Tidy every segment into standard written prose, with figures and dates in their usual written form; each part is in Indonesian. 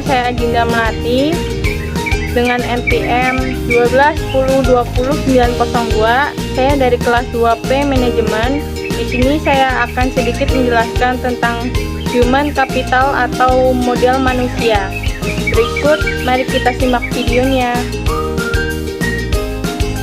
Nama saya Adinda Melati dengan NPM 121020902. Saya dari kelas 2P Manajemen. Di sini saya akan sedikit menjelaskan tentang human capital atau modal manusia. Berikut, mari kita simak videonya.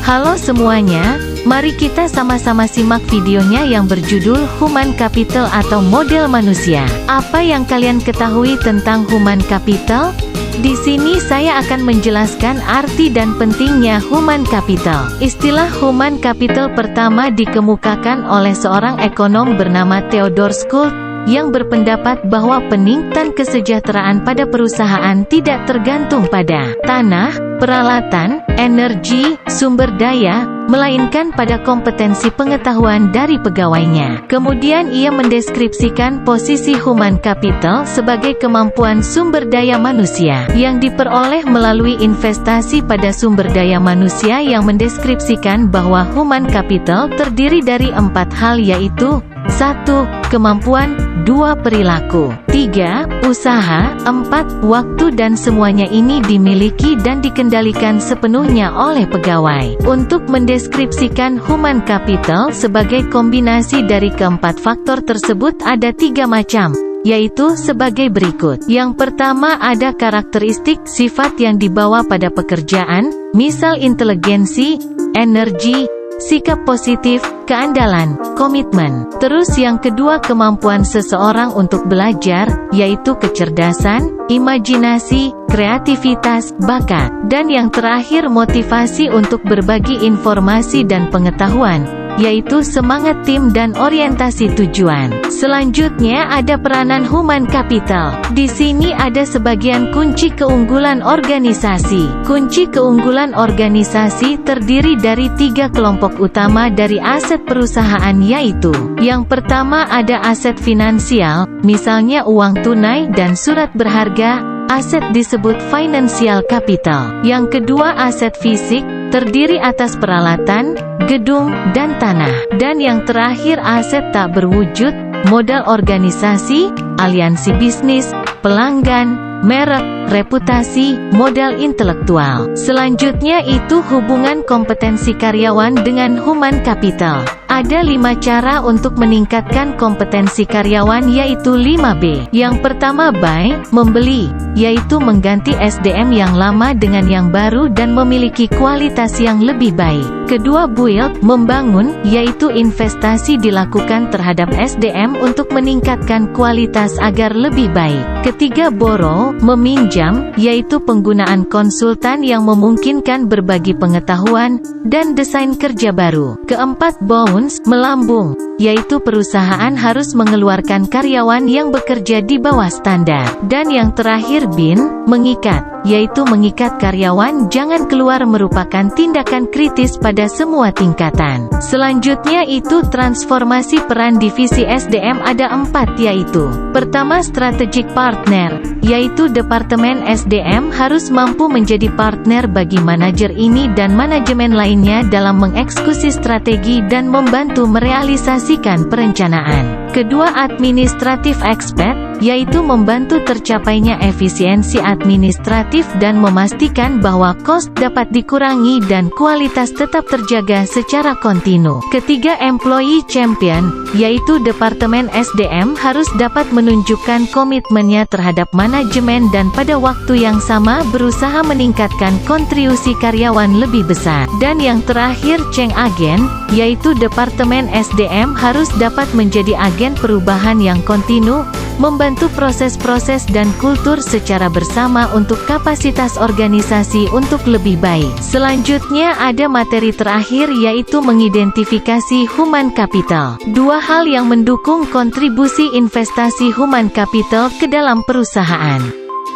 Halo semuanya, mari kita sama-sama simak videonya yang berjudul Human Capital atau Model Manusia. Apa yang kalian ketahui tentang Human Capital? Di sini saya akan menjelaskan arti dan pentingnya Human Capital. Istilah Human Capital pertama dikemukakan oleh seorang ekonom bernama Theodore Schultz, yang berpendapat bahwa peningkatan kesejahteraan pada perusahaan tidak tergantung pada tanah, peralatan, energi, sumber daya, melainkan pada kompetensi pengetahuan dari pegawainya. Kemudian ia mendeskripsikan posisi human capital sebagai kemampuan sumber daya manusia yang diperoleh melalui investasi pada sumber daya manusia, yang mendeskripsikan bahwa human capital terdiri dari 4 hal, yaitu 1. Kemampuan, 2. Perilaku, 3. Usaha, 4. Waktu, dan semuanya ini dimiliki dan dikendalikan sepenuhnya oleh pegawai. Untuk mendeskripsikan human capital sebagai kombinasi dari keempat faktor tersebut ada 3 macam, yaitu sebagai berikut. Yang pertama ada karakteristik sifat yang dibawa pada pekerjaan, misal inteligensi, energi, sikap positif, keandalan, komitmen. Terus yang kedua kemampuan seseorang untuk belajar, yaitu kecerdasan, imajinasi, kreativitas, bakat. Dan yang terakhir motivasi untuk berbagi informasi dan pengetahuan, yaitu semangat tim dan orientasi tujuan. Selanjutnya ada peranan human capital. Di sini ada sebagian kunci keunggulan organisasi. Kunci keunggulan organisasi terdiri dari 3 kelompok utama dari aset perusahaan, yaitu yang pertama ada aset finansial, misalnya uang tunai dan surat berharga. Aset disebut financial capital. Yang kedua aset fisik, terdiri atas peralatan, gedung, dan tanah. Dan yang terakhir aset tak berwujud, modal organisasi, aliansi bisnis, pelanggan, merek, reputasi, modal intelektual. Selanjutnya itu hubungan kompetensi karyawan dengan human capital. Ada 5 cara untuk meningkatkan kompetensi karyawan, yaitu 5B. Yang pertama buy, membeli, yaitu mengganti SDM yang lama dengan yang baru dan memiliki kualitas yang lebih baik. Kedua build, membangun, yaitu investasi dilakukan terhadap SDM untuk meningkatkan kualitas agar lebih baik. Ketiga borrow, meminjam, yaitu penggunaan konsultan yang memungkinkan berbagi pengetahuan dan desain kerja baru. Keempat bounce, melambung, yaitu perusahaan harus mengeluarkan karyawan yang bekerja di bawah standar. Dan yang terakhir bin, mengikat, yaitu mengikat karyawan jangan keluar, merupakan tindakan kritis pada semua tingkatan. Selanjutnya itu transformasi peran divisi SDM, ada 4, yaitu pertama strategic partner, yaitu departemen SDM harus mampu menjadi partner bagi manajer ini dan manajemen lainnya dalam mengeksekusi strategi dan membantu merealisasikan perencanaan. Kedua administratif expert, yaitu membantu tercapainya efisiensi administratif dan memastikan bahwa cost dapat dikurangi dan kualitas tetap terjaga secara kontinu. Ketiga employee champion, yaitu departemen SDM harus dapat menunjukkan komitmennya terhadap manajemen dan pada waktu yang sama berusaha meningkatkan kontribusi karyawan lebih besar. Dan yang terakhir change agent, yaitu departemen SDM harus dapat menjadi agen perubahan yang kontinu, membantu proses-proses dan kultur secara bersama untuk kapasitas organisasi untuk lebih baik. Selanjutnya ada materi terakhir, yaitu mengidentifikasi human capital. 2 hal yang mendukung kontribusi investasi human capital ke dalam perusahaan.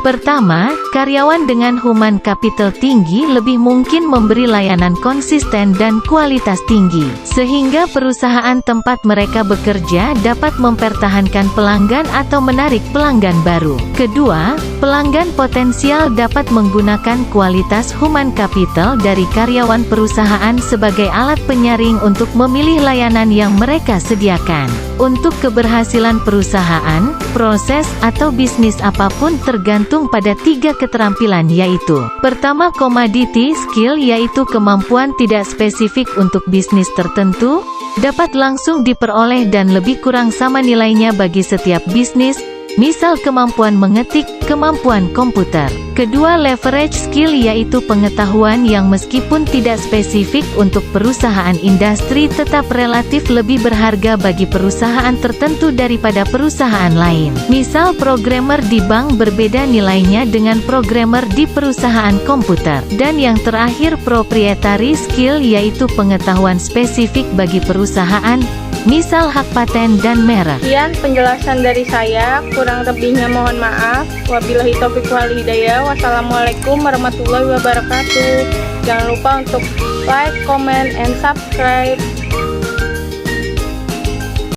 Pertama, karyawan dengan human capital tinggi lebih mungkin memberi layanan konsisten dan kualitas tinggi, sehingga perusahaan tempat mereka bekerja dapat mempertahankan pelanggan atau menarik pelanggan baru. Kedua, pelanggan potensial dapat menggunakan kualitas human capital dari karyawan perusahaan sebagai alat penyaring untuk memilih layanan yang mereka sediakan. Untuk keberhasilan perusahaan, proses, atau bisnis apapun tergantung bergantung pada 3 keterampilan, yaitu: pertama, commodity skill, yaitu kemampuan tidak spesifik untuk bisnis tertentu, dapat langsung diperoleh dan lebih kurang sama nilainya bagi setiap bisnis, misal kemampuan mengetik, kemampuan komputer. Kedua, leverage skill, yaitu pengetahuan yang meskipun tidak spesifik untuk perusahaan industri tetap relatif lebih berharga bagi perusahaan tertentu daripada perusahaan lain. Misal programmer di bank berbeda nilainya dengan programmer di perusahaan komputer. Dan yang terakhir, proprietary skill, yaitu pengetahuan spesifik bagi perusahaan, misal hak paten dan merek. Sekian penjelasan dari saya, kurang lebihnya mohon maaf. Wabillahi taufiq wal hidayah. Wassalamualaikum warahmatullahi wabarakatuh. Jangan lupa untuk like, comment, and subscribe.